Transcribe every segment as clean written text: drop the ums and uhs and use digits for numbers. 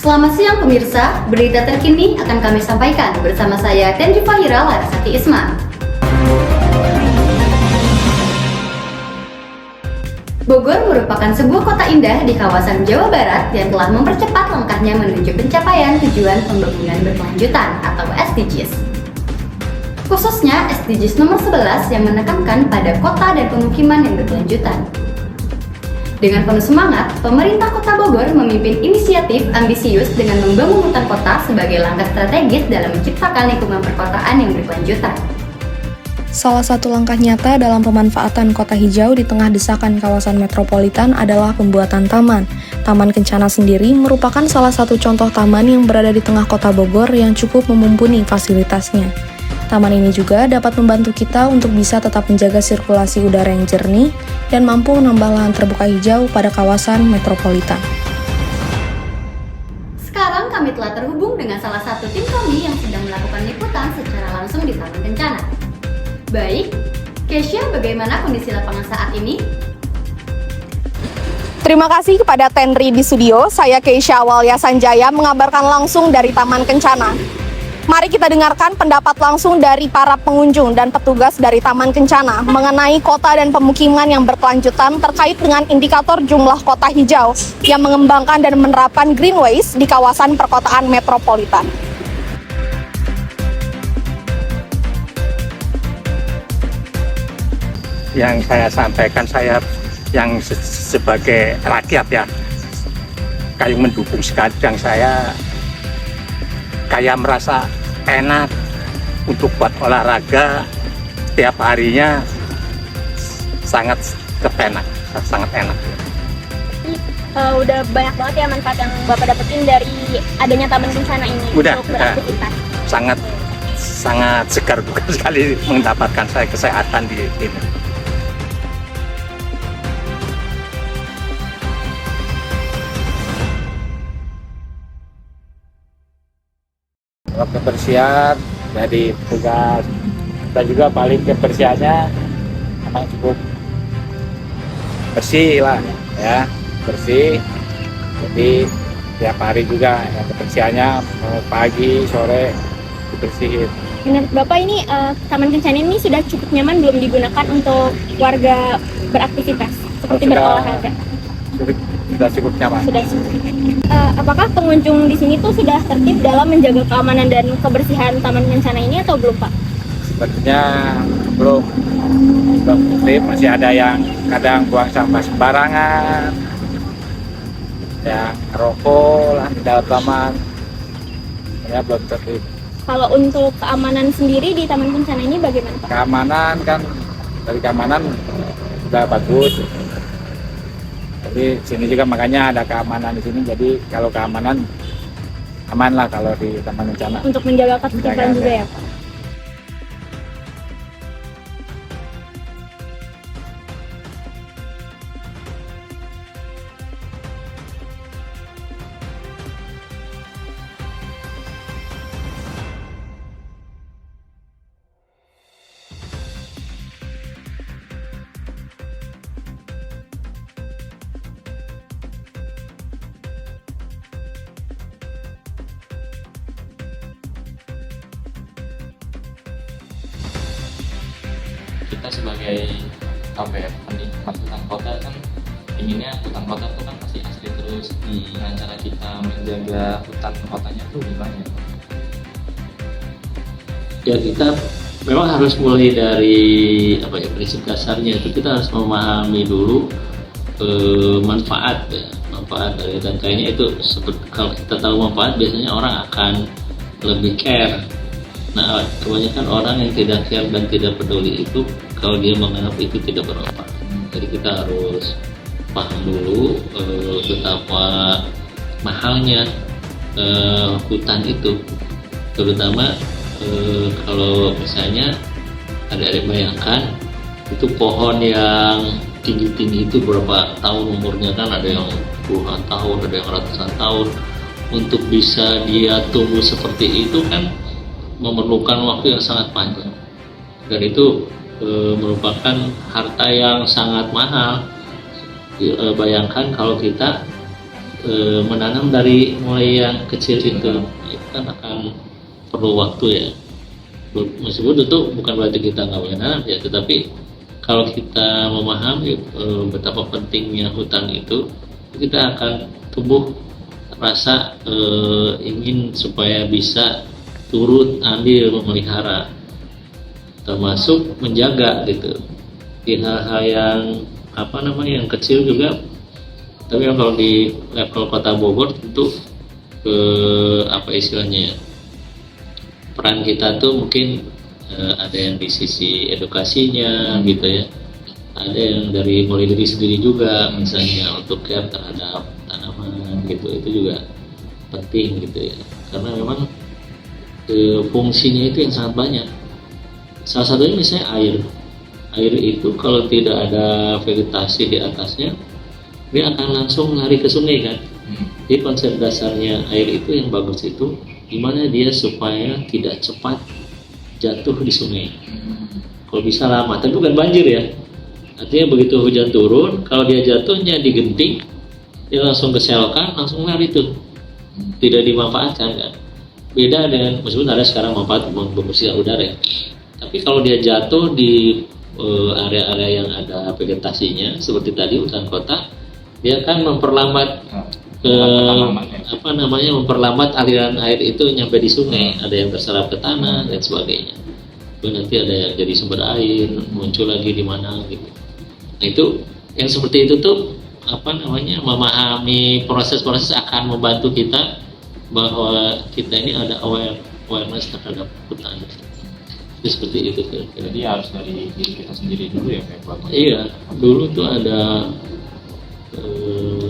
Selamat siang pemirsa, berita terkini akan kami sampaikan bersama saya Tenji Fahira Larasati Isma. Bogor merupakan sebuah kota indah di kawasan Jawa Barat yang telah mempercepat langkahnya menuju pencapaian tujuan pembangunan berkelanjutan atau SDGs. Khususnya SDGs nomor 11 yang menekankan pada kota dan pemukiman yang berkelanjutan. Dengan penuh semangat, pemerintah Kota Bogor memimpin inisiatif ambisius dengan membangun hutan kota sebagai langkah strategis dalam menciptakan lingkungan perkotaan yang berkelanjutan. Salah satu langkah nyata dalam pemanfaatan kota hijau di tengah desakan kawasan metropolitan adalah pembuatan taman. Taman Kencana sendiri merupakan salah satu contoh taman yang berada di tengah kota Bogor yang cukup mumpuni fasilitasnya. Taman ini juga dapat membantu kita untuk bisa tetap menjaga sirkulasi udara yang jernih dan mampu menambah lahan terbuka hijau pada kawasan metropolitan. Sekarang kami telah terhubung dengan salah satu tim kami yang sedang melakukan liputan secara langsung di Taman Kencana. Baik, Keisha, bagaimana kondisi lapangan saat ini? Terima kasih kepada Tenri di studio. Saya Keisha Awalya Sanjaya mengabarkan langsung dari Taman Kencana. Mari kita dengarkan pendapat langsung dari para pengunjung dan petugas dari Taman Kencana mengenai kota dan pemukiman yang berkelanjutan terkait dengan indikator jumlah kota hijau yang mengembangkan dan menerapkan greenways di kawasan perkotaan metropolitan. Yang saya sampaikan, saya yang sebagai rakyat ya, kayak mendukung sekali, dan saya kayak merasa enak untuk buat olahraga tiap harinya, sangat kepenak, sangat enak. Udah banyak banget ya manfaat yang Bapak dapetin dari adanya Taman Kencana ini Udah, untuk beraktivitas. sangat segar bukan sekali mendapatkan saya kesehatan di sini. Kalau kebersihan dari petugas dan juga paling kebersihannya memang cukup bersih lah ya, bersih. Jadi tiap hari juga ya, kebersihannya pagi sore dibersihin. Menurut Bapak ini Taman Kencana ini sudah cukup nyaman belum digunakan untuk warga beraktivitas seperti berolahraga? Sudah cukup nyaman. Sudah cukup. Apakah pengunjung di sini tuh sudah tertib dalam menjaga keamanan dan kebersihan Taman Kencana ini atau belum, Pak? Sepertinya belum tertib, masih ada yang kadang buang sampah sembarangan, yang rokok lah di dalam taman, ya belum tertib. Kalau untuk keamanan sendiri di Taman Kencana ini bagaimana, Pak? Keamanan kan, dari keamanan sudah bagus. Jadi sini juga makanya ada keamanan di sini. Jadi kalau keamanan aman lah kalau di Taman Kencana. Untuk menjaga ketertiban juga ya, Pak? Kita sebagai penikmat hutan kota kan inginnya hutan kota itu kan pasti asli terus. Dengan cara kita menjaga hutan kotanya tuh gimana ya? Kita memang harus mulai dari prinsip dasarnya itu kita harus memahami dulu manfaat dari, dan kayaknya itu kalau kita tahu manfaat biasanya orang akan lebih care. Nah, kebanyakan orang yang tidak care dan tidak peduli itu kalau dia menganggap itu tidak bermanfaat. Jadi kita harus paham dulu betapa mahalnya hutan itu, terutama kalau misalnya adik-adik bayangkan itu pohon yang tinggi-tinggi itu berapa tahun umurnya, kan ada yang puluhan tahun, ada yang ratusan tahun. Untuk bisa dia tumbuh seperti itu kan memerlukan waktu yang sangat panjang, dan itu merupakan harta yang sangat mahal. Bayangkan kalau kita menanam dari mulai yang kecil itu kan akan perlu waktu ya. Meskipun itu bukan berarti kita nggak boleh nanam ya, tetapi kalau kita memahami betapa pentingnya hutan itu, kita akan tumbuh rasa ingin supaya bisa turut andil memelihara, termasuk menjaga gitu di hal-hal yang yang kecil juga. Tapi kalau di level Kota Bogor tentu istilahnya, peran kita tuh mungkin ada yang di sisi edukasinya gitu ya, ada yang mulai dari sendiri juga, misalnya untuk care terhadap tanaman gitu, itu juga penting gitu ya, karena memang fungsinya itu yang sangat banyak. Salah satunya misalnya air itu kalau tidak ada vegetasi di atasnya, dia akan langsung lari ke sungai kan. Jadi konsep dasarnya air itu yang bagus itu gimana dia supaya tidak cepat jatuh di sungai. Kalau bisa lama, tapi bukan banjir ya. Artinya begitu hujan turun, kalau dia jatuhnya di genting, dia langsung ke selokan, langsung lari tuh. Tidak dimanfaatkan kan. Beda dengan, meskipun ada sekarang manfaat membersihkan udara ya. Tapi kalau dia jatuh di area-area yang ada vegetasinya, seperti tadi hutan kota, dia akan memperlambat memperlambat aliran air itu nyampe di sungai. Ada yang terserap ke tanah dan sebagainya. Itu nanti ada yang jadi sumber air muncul lagi di mana gitu. Nah itu yang seperti itu tuh memahami proses-proses akan membantu kita bahwa kita ini ada awareness terhadap hutan. Jadi seperti itu kan. Jadi harus dari diri kita sendiri dulu ya Pak. Iya, dulu tuh ada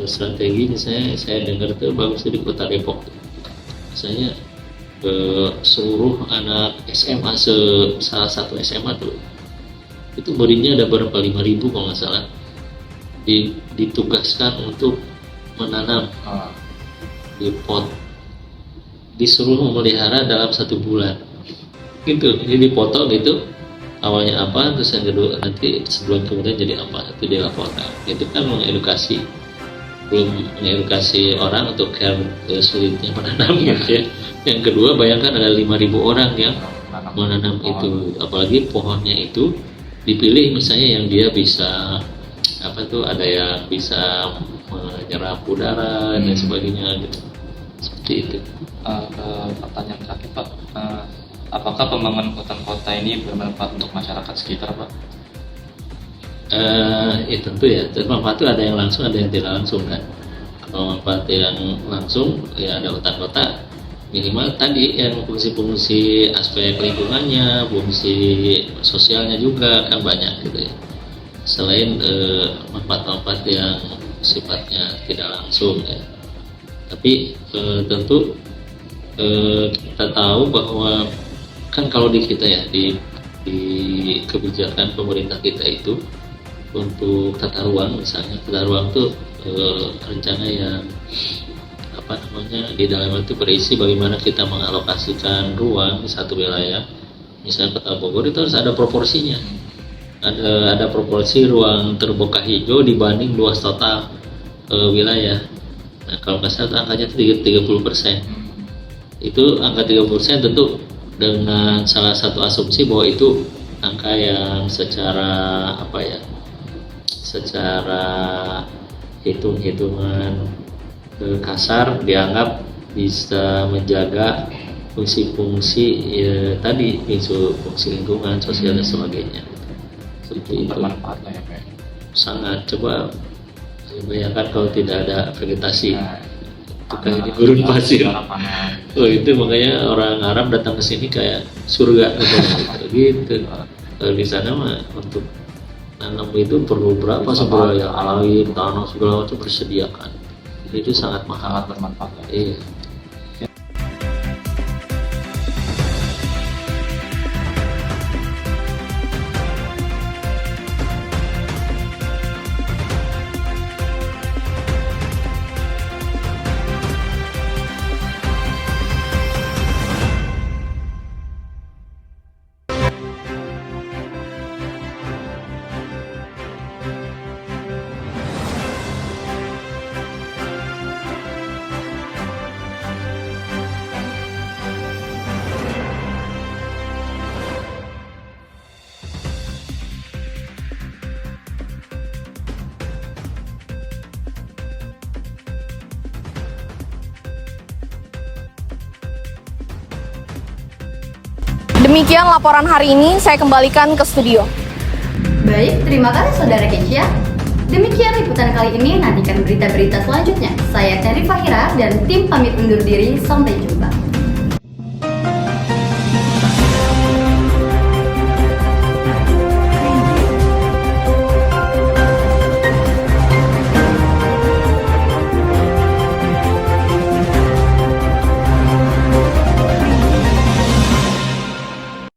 strategi, misalnya saya dengar tuh bagus di Kota Depok. Misalnya seluruh anak SMA salah satu SMA tuh itu muridnya ada berapa 5.000 kalau nggak salah, ditugaskan untuk menanam di pot, disuruh memelihara dalam 1 bulan gitu. Jadi dipotong gitu, awalnya apa, terus yang kedua nanti sebulan kemudian jadi apa, itu dilaporkan. Itu kan mengedukasi, belum mengedukasi orang untuk care sulitnya menanam gitu ya. Yang kedua, bayangkan ada 5.000 orang yang menanam itu, apalagi pohonnya itu dipilih misalnya yang dia bisa ada yang bisa menyerap udara dan sebagainya gitu. Seperti itu. Pertanyaan terakhir Pak, apakah pembangunan hutan kota ini bermanfaat untuk masyarakat sekitar Pak? Ya tentu ya, manfaat itu ada yang langsung, ada yang tidak langsung kan. Kalau manfaat yang langsung ya ada hutan kota, minimal tadi yang fungsi-fungsi aspek lingkungannya, fungsi sosialnya juga kan banyak gitu ya. Selain manfaat-manfaat yang sifatnya tidak langsung ya. Tapi tentu kita tahu bahwa kan kalau di kita ya di kebijakan pemerintah kita itu untuk tata ruang, misalnya tata ruang itu rencana yang di dalamnya itu berisi bagaimana kita mengalokasikan ruang di satu wilayah. Misalnya Kota Bogor itu harus ada proporsinya, ada proporsi ruang terbuka hijau dibanding luas total wilayah. Nah kalau nggak salah angkanya itu 30%. Itu angka 30% tentu dengan salah satu asumsi bahwa itu angka yang secara hitung-hitungan kasar dianggap bisa menjaga fungsi-fungsi tadi, fungsi lingkungan, sosial dan sebagainya. Seperti itu. Bermanfaat lah ya Pak. Sangat. Coba bayangkan kalau tidak ada vegetasi. Itu kayak di gurun pasir. Oh itu makanya orang Arab datang ke sini kayak surga gitu. Di sana mah untuk nanam itu perlu berapa sebenarnya, air, tanah segala macam bersediakan. Itu sangat mahal, sangat bermanfaat. Iya. Demikian laporan hari ini, saya kembalikan ke studio. Baik, terima kasih Saudara Keisha. Demikian liputan kali ini, nantikan berita-berita selanjutnya. Saya Terry Fahira dan tim pamit undur diri, sampai jumpa.